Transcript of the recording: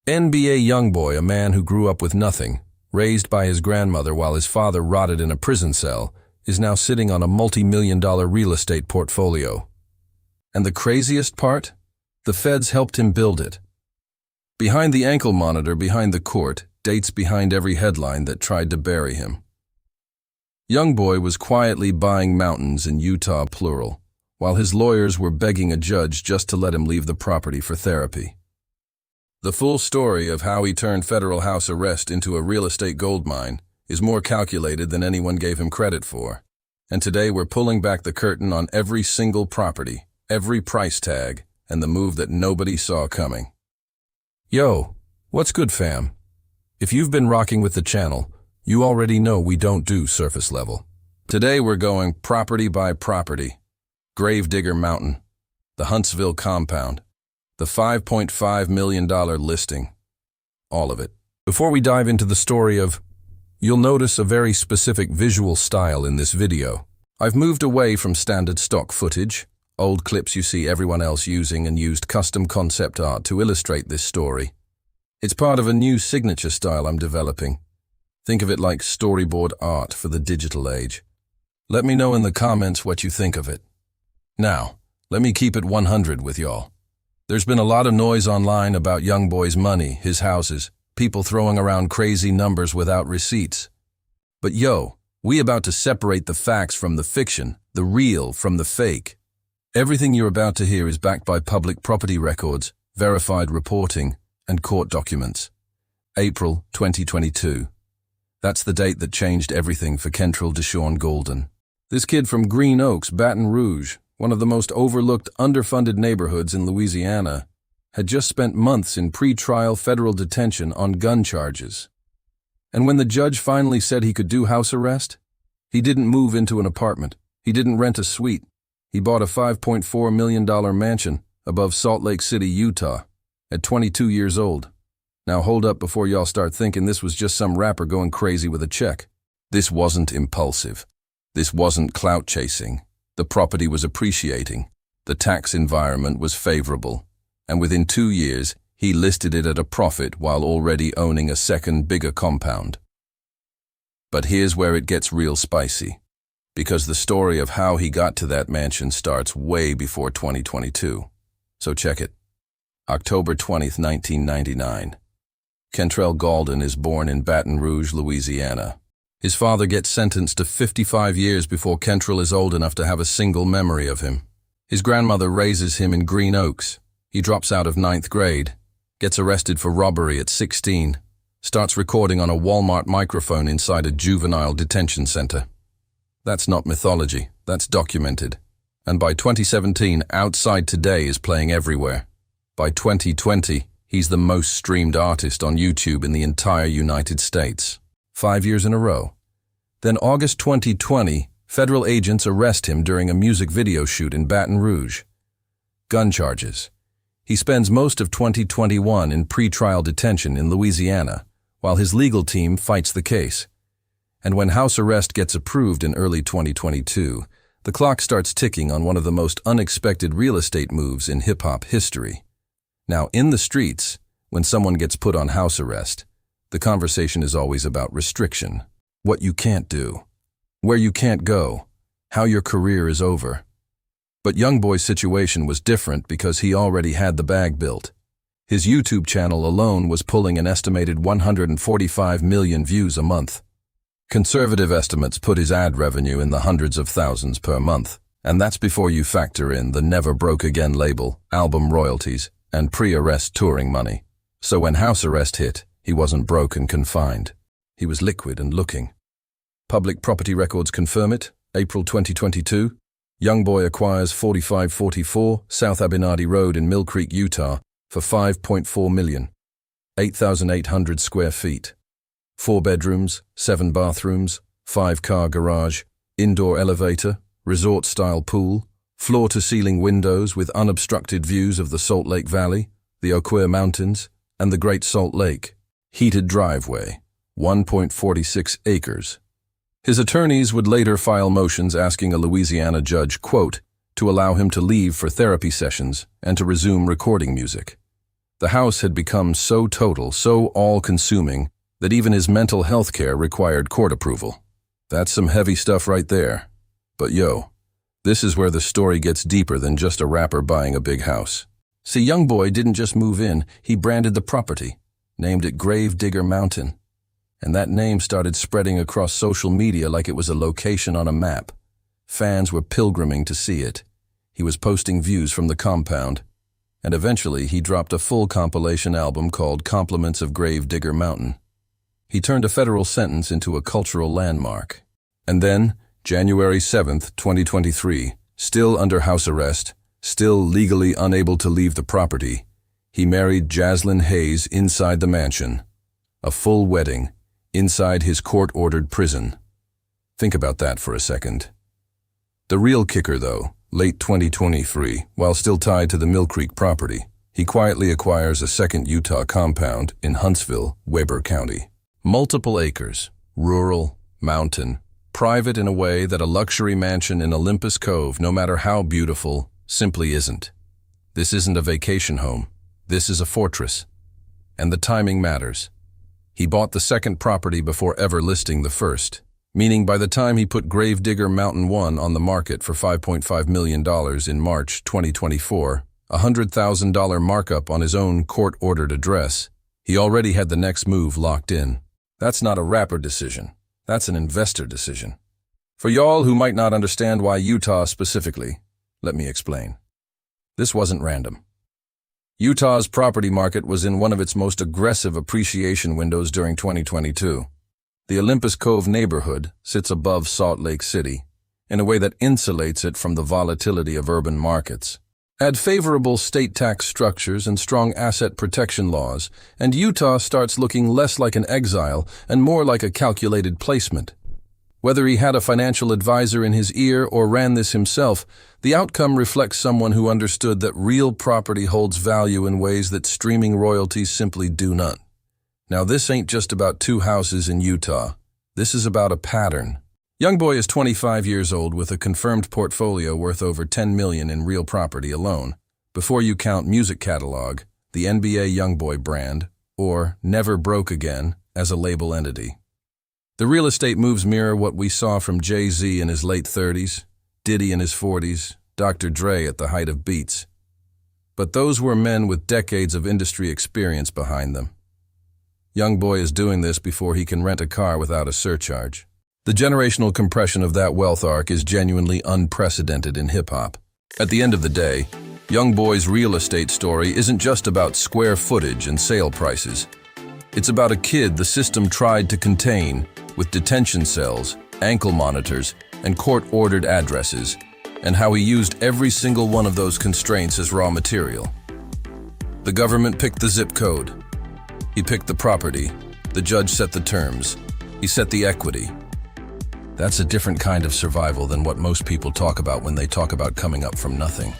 NBA YoungBoy, a man who grew up with nothing, raised by his grandmother while his father rotted in a prison cell, is now sitting on a multi-million-dollar real estate portfolio. And the craziest part? The feds helped him build it. Behind the ankle monitor behind the court, dates behind every headline that tried to bury him. YoungBoy was quietly buying mountains in Utah, plural, while his lawyers were begging a judge just to let him leave the property for therapy. The full story of how he turned federal house arrest into a real estate goldmine is more calculated than anyone gave him credit for. And today we're pulling back the curtain on every single property, every price tag, and the move that nobody saw coming. Yo, what's good, fam? If you've been rocking with the channel, you already know we don't do surface level. Today we're going property by property. Gravedigger Mountain, the Huntsville compound, the $5.5 million listing, all of it. Before we dive into the story you'll notice a very specific visual style in this video. I've moved away from standard stock footage, old clips you see everyone else using, and used custom concept art to illustrate this story. It's part of a new signature style I'm developing. Think of it like storyboard art for the digital age. Let me know in the comments what you think of it. Now, let me keep it 100 with y'all. There's been a lot of noise online about YoungBoy's money, his houses, people throwing around crazy numbers without receipts. But yo, we about to separate the facts from the fiction, the real from the fake. Everything you're about to hear is backed by public property records, verified reporting, and court documents. April 2022. That's the date that changed everything for Kentrell Deshawn Golden. This kid from Green Oaks, Baton Rouge, one of the most overlooked, underfunded neighborhoods in Louisiana, had just spent months in pre-trial federal detention on gun charges. And when the judge finally said he could do house arrest, he didn't move into an apartment. He didn't rent a suite. He bought a $5.4 million mansion above Salt Lake City, Utah, at 22 years old. Now hold up before y'all start thinking this was just some rapper going crazy with a check. This wasn't impulsive. This wasn't clout chasing. The property was appreciating. The tax environment was favorable. And within 2 years, he listed it at a profit while already owning a second, bigger compound. But here's where it gets real spicy. Because the story of how he got to that mansion starts way before 2022. So check it. October 20th, 1999. Kentrell Golden is born in Baton Rouge, Louisiana. His father gets sentenced to 55 years before Kentrell is old enough to have a single memory of him. His grandmother raises him in Green Oaks. He drops out of 9th grade, gets arrested for robbery at 16, starts recording on a Walmart microphone inside a juvenile detention center. That's not mythology, that's documented. And by 2017, Outside Today is playing everywhere. By 2020, he's the most streamed artist on YouTube in the entire United States. 5 years in a row. Then August 2020, federal agents arrest him during a music video shoot in Baton Rouge. Gun charges. He spends most of 2021 in pre-trial detention in Louisiana, while his legal team fights the case. And when house arrest gets approved in early 2022, the clock starts ticking on one of the most unexpected real estate moves in hip-hop history. Now, in the streets, when someone gets put on house arrest, the conversation is always about restriction, what you can't do, where you can't go, how your career is over. But YoungBoy's situation was different because he already had the bag built. His YouTube channel alone was pulling an estimated 145 million views a month. Conservative estimates put his ad revenue in the hundreds of thousands per month, and that's before you factor in the Never Broke Again label, album royalties, and pre-arrest touring money. So when house arrest hit, he wasn't broke and confined. He was liquid and looking. Public property records confirm it. April 2022, YoungBoy acquires 4544 South Abinadi Road in Mill Creek, Utah for $5.4 million, 8,800 square feet. 4 bedrooms, 7 bathrooms, 5-car garage, indoor elevator, resort-style pool, floor-to-ceiling windows with unobstructed views of the Salt Lake Valley, the Oquirrh Mountains, and the Great Salt Lake. Heated driveway, 1.46 acres. His attorneys would later file motions asking a Louisiana judge, quote, to allow him to leave for therapy sessions and to resume recording music. The house had become so total, so all-consuming, that even his mental health care required court approval. That's some heavy stuff right there. But this is where the story gets deeper than just a rapper buying a big house. See, YoungBoy didn't just move in, he branded the property, named it Grave Digger Mountain. And that name started spreading across social media like it was a location on a map. Fans were pilgriming to see it. He was posting views from the compound. And eventually he dropped a full compilation album called Compliments of Grave Digger Mountain. He turned a federal sentence into a cultural landmark. And then, January 7th, 2023, still under house arrest, still legally unable to leave the property, he married Jaslyn Hayes inside the mansion. A full wedding, inside his court-ordered prison. Think about that for a second. The real kicker, though, late 2023, while still tied to the Mill Creek property, he quietly acquires a second Utah compound in Huntsville, Weber County. Multiple acres, rural, mountain, private in a way that a luxury mansion in Olympus Cove, no matter how beautiful, simply isn't. This isn't a vacation home. This is a fortress. And the timing matters. He bought the second property before ever listing the first, meaning by the time he put Grave Digger Mountain 1 on the market for $5.5 million in March 2024, a $100,000 markup on his own court-ordered address, he already had the next move locked in. That's not a rapper decision. That's an investor decision. For y'all who might not understand why Utah specifically, let me explain. This wasn't random. Utah's property market was in one of its most aggressive appreciation windows during 2022. The Olympus Cove neighborhood sits above Salt Lake City in a way that insulates it from the volatility of urban markets. Add favorable state tax structures and strong asset protection laws, and Utah starts looking less like an exile and more like a calculated placement. Whether he had a financial advisor in his ear or ran this himself, the outcome reflects someone who understood that real property holds value in ways that streaming royalties simply do not. Now, this ain't just about two houses in Utah. This is about a pattern. YoungBoy is 25 years old with a confirmed portfolio worth over $10 million in real property alone, before you count music catalog, the NBA YoungBoy brand, or Never Broke Again as a label entity. The real estate moves mirror what we saw from Jay-Z in his late 30s, Diddy in his 40s, Dr. Dre at the height of Beats. But those were men with decades of industry experience behind them. YoungBoy is doing this before he can rent a car without a surcharge. The generational compression of that wealth arc is genuinely unprecedented in hip-hop. At the end of the day, YoungBoy's real estate story isn't just about square footage and sale prices. It's about a kid the system tried to contain with detention cells, ankle monitors, and court-ordered addresses, and how he used every single one of those constraints as raw material. The government picked the zip code. He picked the property. The judge set the terms. He set the equity. That's a different kind of survival than what most people talk about when they talk about coming up from nothing.